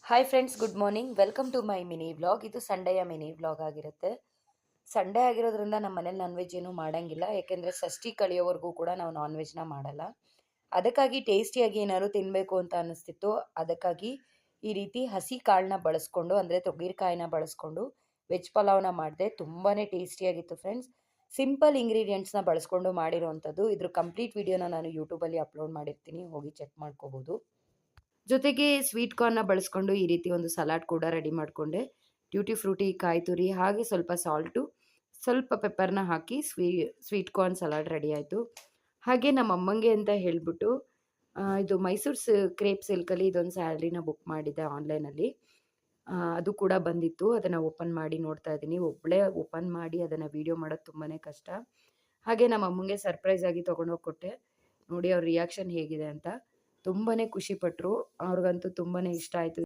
Hi friends, good morning. Welcome to my mini vlog. ಇದು ಸಂಡೆಯ mini vlog ಆಗಿರುತ್ತೆ. Sunday ಆಗಿರೋದ್ರಿಂದ ನಮ್ಮ ಮನೇಲಿ ನಾನ್ ವೆಜ್ ಏನೂ ಮಾಡೋಂಗಿಲ್ಲ, ಯಾಕೆಂದರೆ ಷಷ್ಠಿ ಕಳಿಯೋವರೆಗೂ ಕೂಡ ನಾವು ನಾನ್ ವೆಜ್ನ ಮಾಡಲ್ಲ. ಅದಕ್ಕಾಗಿ ಟೇಸ್ಟಿಯಾಗಿ ಏನಾದ್ರು ತಿನ್ನಬೇಕು ಅಂತ ಅನ್ನಿಸ್ತಿತ್ತು. ಅದಕ್ಕಾಗಿ ಈ ರೀತಿ ಹಸಿ ಕಾಳನ್ನ ಬಳಸ್ಕೊಂಡು, ಅಂದರೆ ತೊಗರಿಕಾಯಿನ ಬಳಸ್ಕೊಂಡು ವೆಜ್ ಪಲಾವ್ನ ಮಾಡಿದೆ. ತುಂಬಾ ಟೇಸ್ಟಿಯಾಗಿತ್ತು ಫ್ರೆಂಡ್ಸ್. ಸಿಂಪಲ್ ಇಂಗ್ರೀಡಿಯೆಂಟ್ಸ್ನ ಬಳಸ್ಕೊಂಡು ಮಾಡಿರೋವಂಥದ್ದು. ಇದ್ರ ಕಂಪ್ಲೀಟ್ ವಿಡಿಯೋನ ನಾನು ಯೂಟ್ಯೂಬಲ್ಲಿ ಅಪ್ಲೋಡ್ ಮಾಡಿರ್ತೀನಿ, ಹೋಗಿ ಚೆಕ್ ಮಾಡ್ಕೋಬೋದು. ಜೊತೆಗೆ ಸ್ವೀಟ್ ಕಾರ್ನ ಬಳಸ್ಕೊಂಡು ಈ ರೀತಿ ಒಂದು ಸಲಾಡ್ ಕೂಡ ರೆಡಿ ಮಾಡಿಕೊಂಡೆ. ಟ್ಯೂಟಿ ಫ್ರೂಟಿ, ಕಾಯಿ ತುರಿ, ಹಾಗೆ ಸ್ವಲ್ಪ ಸಾಲ್ಟು, ಸ್ವಲ್ಪ ಪೆಪ್ಪರ್ನ ಹಾಕಿ ಸ್ವೀಟ್ ಕಾರ್ನ್ ಸಲಾಡ್ ರೆಡಿ ಆಯಿತು. ಹಾಗೆ ನಮ್ಮ ಅಮ್ಮಂಗೆ ಅಂತ ಹೇಳಿಬಿಟ್ಟು ಇದು ಮೈಸೂರು ಕ್ರೇಪ್ ಸಿಲ್ಕಲ್ಲಿ ಇದೊಂದು ಸ್ಯಾರಿನ ಬುಕ್ ಮಾಡಿದ್ದೆ ಆನ್ಲೈನಲ್ಲಿ. ಅದು ಕೂಡ ಬಂದಿತ್ತು. ಅದನ್ನು ಓಪನ್ ಮಾಡಿ ನೋಡ್ತಾ ಇದ್ದೀನಿ. ಒಬ್ಬಳೇ ಓಪನ್ ಮಾಡಿ ಅದನ್ನು ವೀಡಿಯೋ ಮಾಡೋದು ತುಂಬಾ ಕಷ್ಟ. ಹಾಗೆ ನಮ್ಮ ಅಮ್ಮಂಗೆ ಸರ್ಪ್ರೈಸ್ ಆಗಿ ತೊಗೊಂಡೋಗಿ ಕೊಟ್ಟೆ. ನೋಡಿ ಅವ್ರ ರಿಯಾಕ್ಷನ್ ಹೇಗಿದೆ ಅಂತ. ತುಂಬಾ ಖುಷಿಪಟ್ಟರು. ಅವ್ರಿಗಂತೂ ತುಂಬಾ ಇಷ್ಟ ಆಯಿತು.